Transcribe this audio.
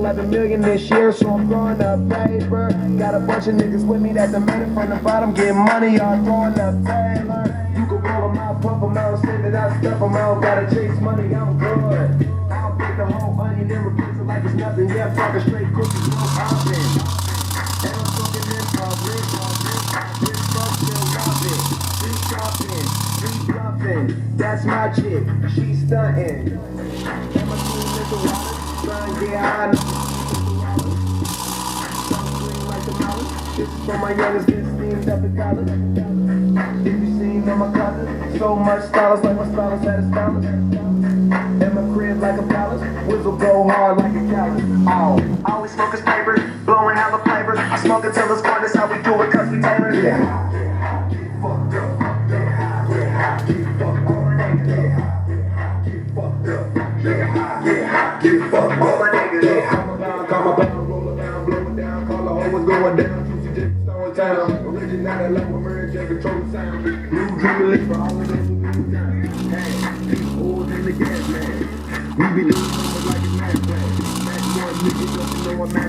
11 million this year, so I'm throwing up paper. Got a bunch of niggas with me that done made it from the bottom, getting money, I'm throwing up Taylor. You can roll them out, pump them out, save it out, stuff them out, gotta chase money, I'm good. I'll break the whole onion and replace it like it's nothing, yeah, fucking straight cookies, no poppin'. And I'm fucking in public, this fuck still love it. She shopping, she bluffing, that's my chick, she stuntin'. And my team is the wallet, trying to get high. This is for my youngest, get steamed up in college. If you seen on my closet, so much stylus, like my stylus had a stylus. And my crib like a palace, whistle go hard like a callus. Oh, I always smoke his paper, blowing out the flavor. I smoke until it's gone, that's how we do it, cause we tailor. Yeah. Get fucked up, get fucked up, get fucked up, get fucked up, all my niggas. Call my block, roll it down, blow it down, call the hoe, what's going down. Town. Original like a murder, just control the sound. New Jubilee for all of those who do time. Hey, keep oils in the gas, man. We be doing it like a mad plan. Match more niggas, don't you know I'm mad.